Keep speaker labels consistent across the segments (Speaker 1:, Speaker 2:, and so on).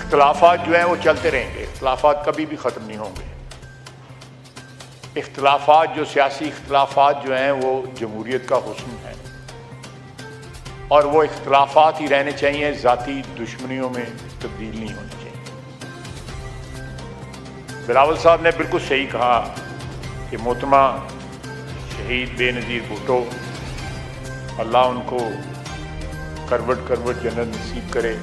Speaker 1: इख्तलाफात जो हैं वो चलते रहेंगे, इख्तलाफात कभी भी ख़त्म नहीं होंगे। इख्तलाफात जो सियासी इख्तलाफात जो हैं वो जमहूरियत का हुस्न है और वो इख्तलाफात ही रहने चाहिए, ज़ाती दुश्मनियों में तब्दील नहीं होनी चाहिए। बिलावल साहब ने बिल्कुल सही कहा कि मोहतरमा शहीद बेनज़ीर भुट्टो, अल्लाह उनको करवट करवट जन्नत नसीब करे।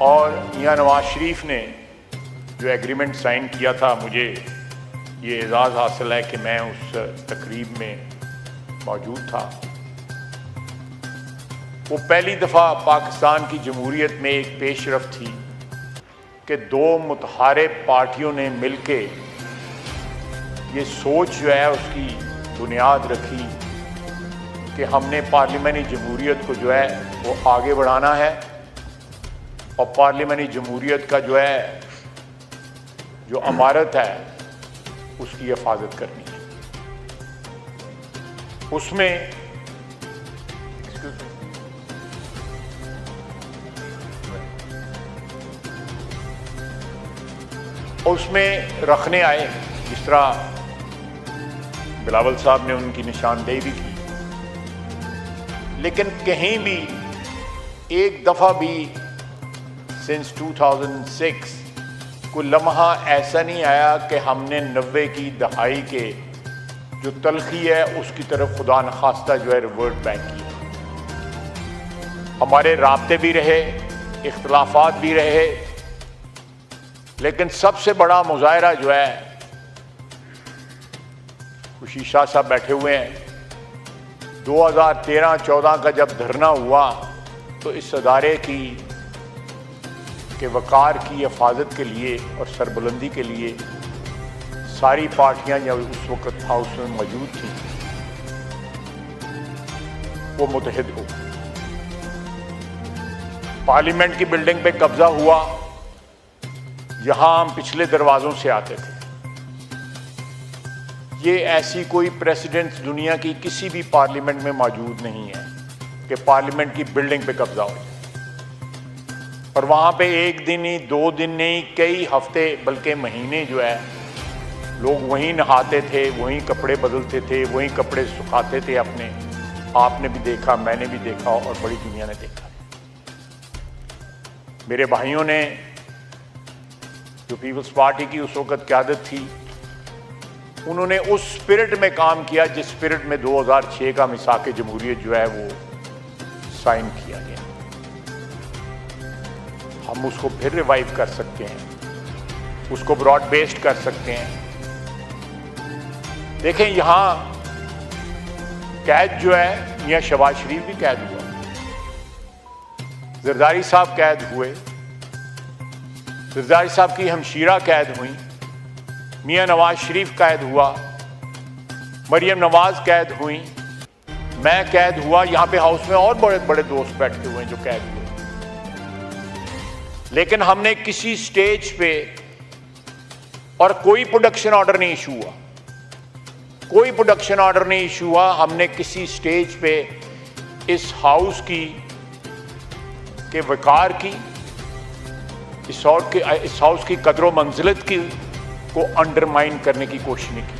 Speaker 1: और मियां नवाज शरीफ ने जो एग्रीमेंट साइन किया था, मुझे ये एजाज़ हासिल है कि मैं उस तकरीब में मौजूद था। वो पहली दफ़ा पाकिस्तान की जमहूरियत में एक पेशरफ्त थी कि दो मुतहारिब पार्टियों ने मिलके ये सोच जो है उसकी बुनियाद रखी कि हमने पार्लियामानी जमहूरियत को जो है वो आगे बढ़ाना है और पार्लियामानी जमहूरियत का जो है जो अमारत है उसकी हिफाजत करनी है। उसमें रखने आए, जिस तरह बिलावल साहब ने उनकी निशानदेही भी की, लेकिन कहीं भी एक दफ़ा भी सिंस 2006 कोई लम्हा ऐसा नहीं आया कि हमने 90 की दहाई के जो तलखी है उसकी तरफ खुदा न खास्ता जो है रिवर्ट बैक किया। हमारे राब्ते भी रहे, इख्तलाफात भी रहे, लेकिन सबसे बड़ा मुजाहरा जो है, खुशी शाह साहब बैठे हुए हैं, 2013-14 का जब धरना हुआ तो इस अदारे की के वक़ार की हिफाजत के लिए और सरबुलंदी के लिए सारी पार्टियां जो उस वक्त हाउस में मौजूद थी वो मुत्तहिद हो। पार्लियामेंट की बिल्डिंग पे कब्जा हुआ, यहां हम पिछले दरवाजों से आते थे। ये ऐसी कोई प्रेसिडेंट दुनिया की किसी भी पार्लियामेंट में मौजूद नहीं है कि पार्लियामेंट की बिल्डिंग पे कब्जा हो जाए और वहाँ पे एक दिन ही, 2 दिन नहीं, कई हफ्ते बल्कि महीने जो है लोग वहीं नहाते थे, वहीं कपड़े बदलते थे, वहीं कपड़े सुखाते थे अपने। आपने भी देखा, मैंने भी देखा और बड़ी दुनिया ने देखा। मेरे भाइयों ने जो पीपल्स पार्टी की उस वक्त क़यादत थी, उन्होंने उस स्पिरिट में काम किया जिस स्पिरिट में 2006 का मिसाक जमहूरियत जो है वो साइन किया गया। हम उसको फिर रिवाइव कर सकते हैं, उसको ब्रॉड बेस्ड कर सकते हैं। देखें, यहां कैद जो है, मियां शहबाज शरीफ भी कैद हुआ, जरदारी साहब कैद हुए, जरदारी साहब की हमशीरा कैद हुई, मियां नवाज शरीफ कैद हुआ, मरियम नवाज कैद हुई, मैं कैद हुआ। यहां पे हाउस में और बड़े बड़े दोस्त बैठे हुए हैं जो कैद हुए, लेकिन हमने किसी स्टेज पे और कोई प्रोडक्शन ऑर्डर नहीं इशू हुआ, कोई प्रोडक्शन ऑर्डर नहीं इशू हुआ। हमने किसी स्टेज पे इस हाउस की के वकार की, इस हाउस की कदर मंजिलत की को अंडरमाइन करने की कोशिश नहीं की।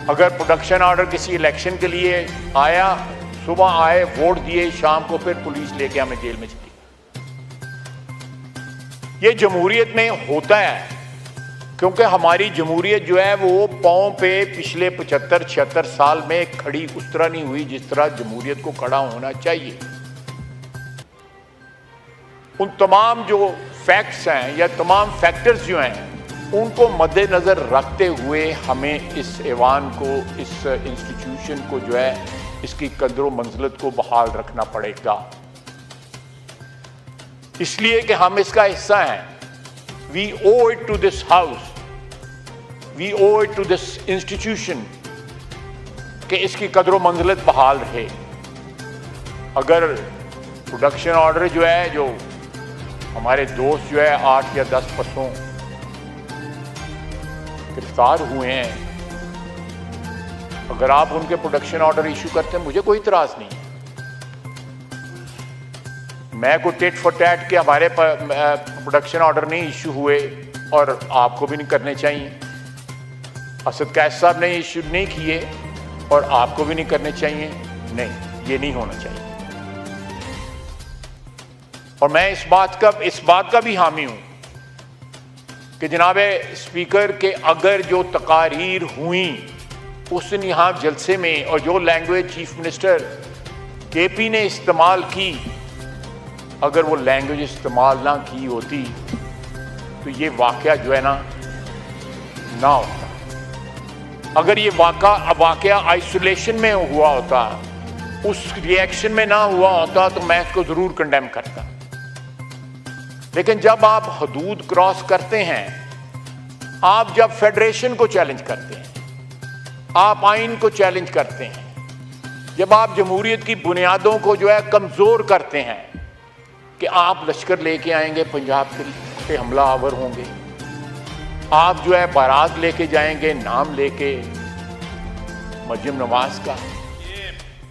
Speaker 1: अगर प्रोडक्शन ऑर्डर किसी इलेक्शन के लिए आया, सुबह आए, वोट दिए, शाम को फिर पुलिस लेके हमें जेल में चली। ये जमहूरियत में होता है, क्योंकि हमारी जमहूरियत जो है वो पांव पे पिछले 75-76 साल में खड़ी उस तरह नहीं हुई जिस तरह जमहूरियत को खड़ा होना चाहिए। उन तमाम जो फैक्ट्स हैं या तमाम फैक्टर्स जो हैं उनको मद्देनजर रखते हुए हमें इस ऐवान को, इस इंस्टीट्यूशन को जो है इसकी कदर मंजिलत को बहाल रखना पड़ेगा, इसलिए कि हम इसका हिस्सा हैं। We owe it to this house, we owe it to this institution कि इसकी कदर मंजिलत बहाल रहे। अगर प्रोडक्शन ऑर्डर जो है, जो हमारे दोस्त जो है 8 या 10 परसों गिरफ्तार हुए हैं, अगर आप उनके प्रोडक्शन ऑर्डर इशू करते हैं, मुझे कोई इतराज नहीं है। मैं को टेट फॉर टैट के हमारे प्रोडक्शन ऑर्डर नहीं इशू हुए और आपको भी नहीं करने चाहिए। असद कैफ साहब ने इशू नहीं किए और आपको भी नहीं करने चाहिए। नहीं, ये नहीं होना चाहिए। और मैं इस बात का भी हामी हूं कि जनाब स्पीकर के अगर जो तकारीर हुई उस दिन यहाँ जलसे में और जो लैंग्वेज चीफ मिनिस्टर केपी ने इस्तेमाल की, अगर वो लैंग्वेज इस्तेमाल ना की होती तो ये वाकया जो है ना होता। अगर ये वाकया आइसोलेशन में हुआ होता, उस रिएक्शन में ना हुआ होता तो मैं इसको जरूर कंडेम करता। लेकिन जब आप हदूद क्रॉस करते हैं, आप जब फेडरेशन को चैलेंज करते हैं, आप आइन को चैलेंज करते हैं, जब आप जमहूरियत की बुनियादों को जो है कमजोर करते हैं कि आप लश्कर लेके आएंगे, पंजाब पे हमला आवर होंगे, आप जो है बारात लेके जाएंगे नाम लेके मरियम नवाज का,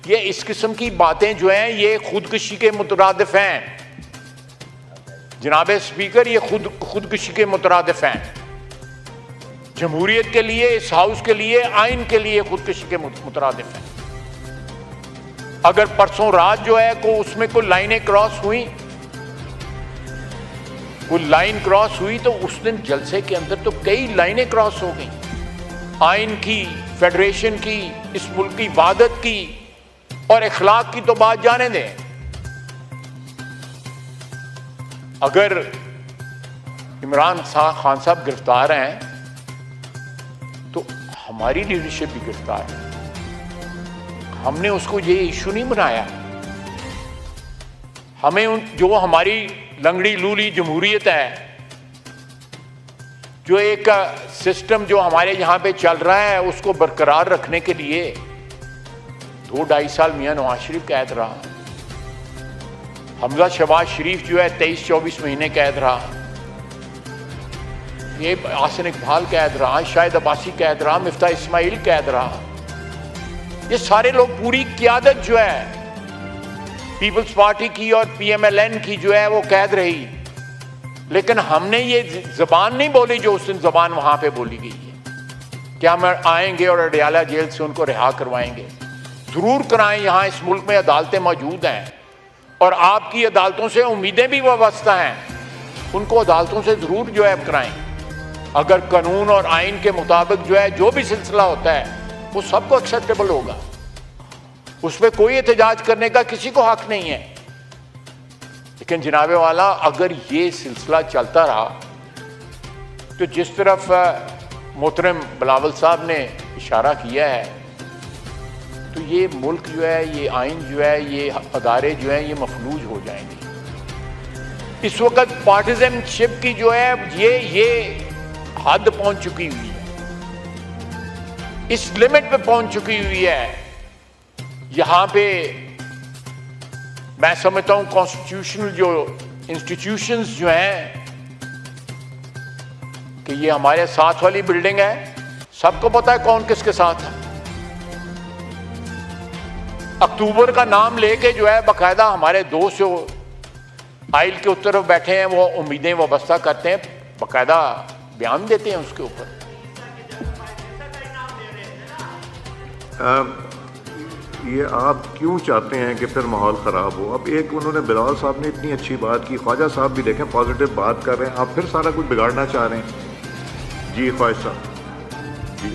Speaker 1: ये इस किस्म की बातें जो हैं ये खुदकुशी के मुतरादिफ हैं। जनाब स्पीकर, ये खुदकुशी के मुतरादिफ हैं। जमहूरियत के लिए, इस हाउस के लिए, आइन के लिए खुदकुशी के मुतरादिफ हैं। अगर परसों रात जो है को उसमें कोई लाइनें क्रॉस हुई, कोई लाइन क्रॉस हुई तो उस दिन जलसे के अंदर तो कई लाइनें क्रॉस हो गई, आइन की, फेडरेशन की, इस मुल्क की वादत की और इखलाक की तो बात जाने दें। अगर इमरान खान साहब गिरफ्तार हैं तो हमारी लीडरशिप भी गिरफ्तार है। हमने उसको ये इशू नहीं बनाया। हमें जो हमारी लंगड़ी लूली जमहूरियत है, जो एक सिस्टम जो हमारे यहाँ पे चल रहा है, उसको बरकरार रखने के लिए 2-2.5 साल मियां नवाज शरीफ कैद रहा, हमजा शहबाज शरीफ जो है 23-24 महीने कैद रहा, ये आसन इकबाल कैद रहा, शाहिद अब्बासी कैद रहा, मिफ्ता इस्माइल कैद रहा। ये सारे लोग, पूरी क़यादत जो है पीपल्स पार्टी की और PMLN की जो है वो कैद रही। लेकिन हमने ये जबान नहीं बोली जो उस दिन जबान वहां पे बोली गई है कि हम आएंगे और अडयाला जेल से उनको रिहा करवाएंगे। जरूर कराएं, यहाँ इस मुल्क में अदालतें मौजूद हैं और आपकी अदालतों से उम्मीदें भी वाबस्ता हैं, उनको अदालतों से जरूर जो है कराएं। अगर कानून और आइन के मुताबिक जो है जो भी सिलसिला होता है वो सबको एक्सेप्टेबल होगा, उसमें कोई एहतजाज करने का किसी को हक नहीं है। लेकिन जनाबे वाला, अगर ये सिलसिला चलता रहा तो जिस तरफ मोहतरम बिलावल साहब ने इशारा किया है, तो ये मुल्क जो है, ये आइन जो है, ये अदारे जो हैं, ये मफलूज हो जाएंगे। इस वक्त पार्टिजनशिप की जो है ये हद पहुंच चुकी हुई है, इस लिमिट पे पहुंच चुकी हुई है। यहां पे मैं समझता हूं कॉन्स्टिट्यूशनल जो इंस्टीट्यूशंस जो हैं, कि ये हमारे साथ वाली बिल्डिंग है, सबको पता है कौन किसके साथ है। अक्टूबर का नाम लेके जो है बाकायदा हमारे दोस्त जो आइल के उत्तर बैठे हैं वो उम्मीदें वाबस्ता करते हैं, बाकायदा बयान देते हैं उसके ऊपर।
Speaker 2: ये आप क्यों चाहते हैं कि फिर माहौल ख़राब हो? अब एक उन्होंने बिलावल साहब ने इतनी अच्छी बात की, ख्वाजा साहब भी देखें पॉजिटिव बात कर रहे हैं, आप फिर सारा कुछ बिगाड़ना चाह रहे हैं। जी ख्वाजा साहब जी।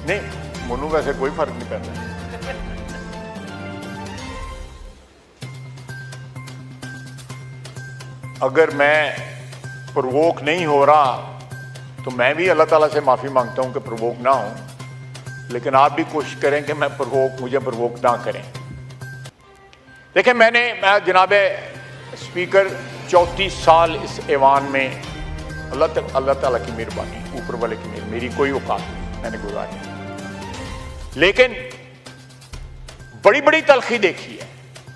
Speaker 1: नहीं, मोनू वैसे कोई फर्क नहीं पड़ता। अगर मैं प्रोवोक नहीं हो रहा तो मैं भी अल्लाह ताला से माफ़ी मांगता हूं कि प्रोवोक ना हो, लेकिन आप भी कोशिश करें कि मुझे प्रोवोक ना करें। देखिए, मैंने जनाब स्पीकर 34 साल इस ऐवान में, अल्लाह ताला की मेहरबानी, ऊपर वाले की मेरी कोई औकात नहीं, मैंने गुजारी, लेकिन बड़ी बड़ी तलखी देखी है,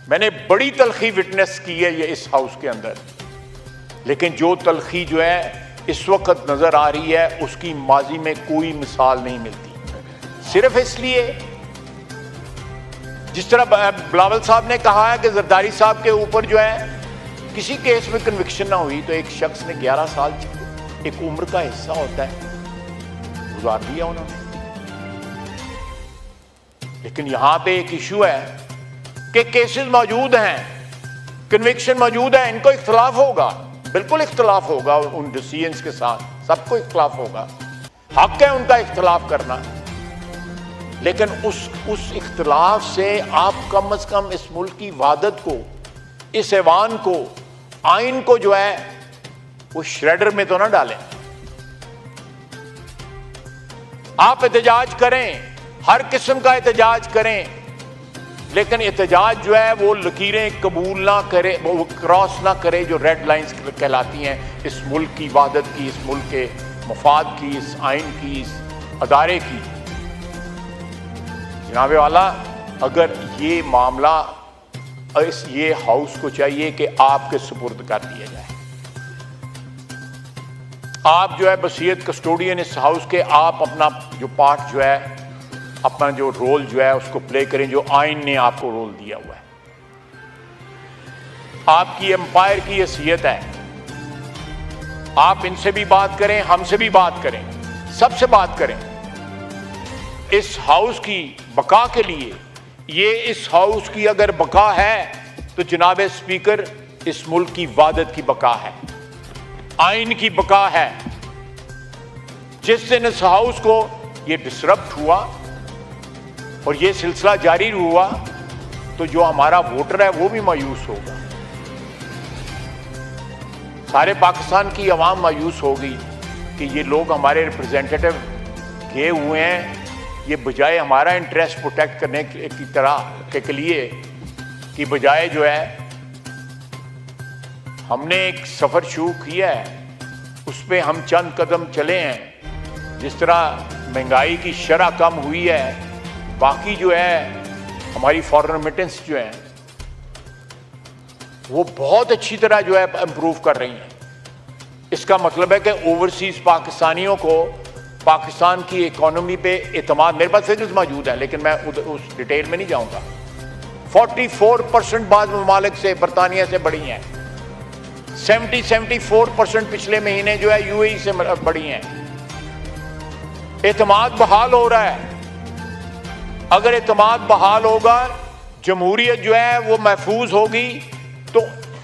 Speaker 1: मैंने बड़ी तलखी विटनेस की है ये इस हाउस के अंदर। लेकिन जो तलखी जो है इस वक्त नजर आ रही है उसकी माजी में कोई मिसाल नहीं मिलती। सिर्फ इसलिए जिस तरह बिलावल साहब ने कहा है कि जरदारी साहब के ऊपर जो है किसी केस में कन्विक्शन ना हुई तो एक शख्स ने 11 साल एक उम्र का हिस्सा होता है गुजार दिया उन्होंने। लेकिन यहां पे एक इशू है कि केसेस मौजूद हैं, कन्विक्शन मौजूद है, इनको इख्तलाफ होगा, बिल्कुल इख्तलाफ होगा उन डिसीजंस के साथ, सबको इख्तलाफ होगा, हक है उनका इख्तलाफ करना। लेकिन उस इख्तलाफ से आप कम अज कम इस मुल्क की वहादत को, इस ऐवान को, आइन को जो है वो श्रेडर में तो ना डालें। आप एहतजाज करें, हर किस्म का एहतजाज करें, लेकिन एहतजाज जो है वो लकीरें कबूल ना करे, वो क्रॉस ना करे जो रेड लाइंस कहलाती हैं इस मुल्क की वहादत की, इस मुल्क के मफाद की, इस आइन की, इस अदारे की। जनाब वाला, अगर ये मामला ये हाउस को चाहिए कि आपके सुपुर्द कर दिया जाए, आप जो है वसीयत कस्टोडियन इस हाउस के, आप अपना जो पार्ट जो है, अपना जो रोल जो है उसको प्ले करें जो आइन ने आपको रोल दिया हुआ है। आपकी एम्पायर की हैसियत है, आप इनसे भी बात करें, हमसे भी बात करें, सबसे बात करें। इस हाउस की बका के लिए, ये इस हाउस की अगर बका है तो जनाब स्पीकर इस मुल्क की वहादत की बका है, आइन की बका है। जिस दिन इस हाउस को ये डिसरप्ट हुआ और ये सिलसिला जारी हुआ तो जो हमारा वोटर है वो भी मायूस होगा, सारे पाकिस्तान की आवाम मायूस होगी कि ये लोग हमारे रिप्रेजेंटेटिव गए हुए हैं, ये बजाय हमारा इंटरेस्ट प्रोटेक्ट करने की तरह के लिए कि बजाय जो है हमने एक सफ़र शुरू किया है उस पर हम चंद कदम चले हैं। जिस तरह महंगाई की शरह कम हुई है, बाकी जो है हमारी फॉरेन रेमिटेंस जो है वो बहुत अच्छी तरह जो है इम्प्रूव कर रही हैं। इसका मतलब है कि ओवरसीज पाकिस्तानियों को पाकिस्तान की इकोनॉमी पे एतमाद, मेरे पास फिगर्स मौजूद है लेकिन मैं उस डिटेल में नहीं जाऊंगा, 44% बाद ममालिक से, बरतानिया से बढ़ी हैं, 74% पिछले महीने जो है यूएई से बढ़ी हैं। एतमाद बहाल हो रहा है। अगर एतमाद बहाल होगा, जमहूरियत जो है वो महफूज होगी तो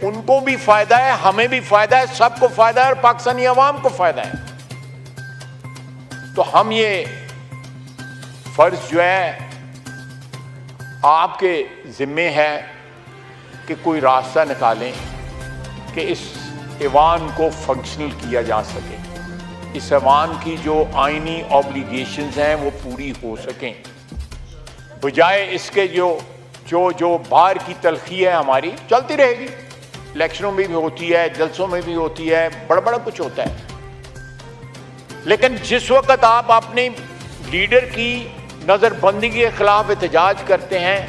Speaker 1: उनको भी फायदा है, हमें भी फायदा है, सबको फायदा है और पाकिस्तानी अवाम को फायदा है। तो हम ये फर्ज जो है आपके जिम्मे है कि कोई रास्ता निकालें कि इस ऐवान को फंक्शनल किया जा सके, इस ऐवान की जो आइनी ऑब्लिगेशंस हैं वो पूरी हो सकें, बजाय इसके जो बाहर की तलखी है हमारी चलती रहेगी, इलेक्शनों में भी होती है, जलसों में भी होती है, बड़ा कुछ होता है। लेकिन जिस वक्त आप अपने लीडर की नज़रबंदी के खिलाफ एहतजाज करते हैं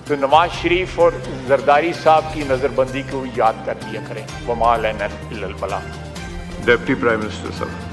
Speaker 1: तो नवाज शरीफ और जरदारी साहब की नज़रबंदी को याद कर लिया करें। वमा लना इल्लल बलाग।
Speaker 2: डिप्टी प्राइम मिनिस्टर साहब।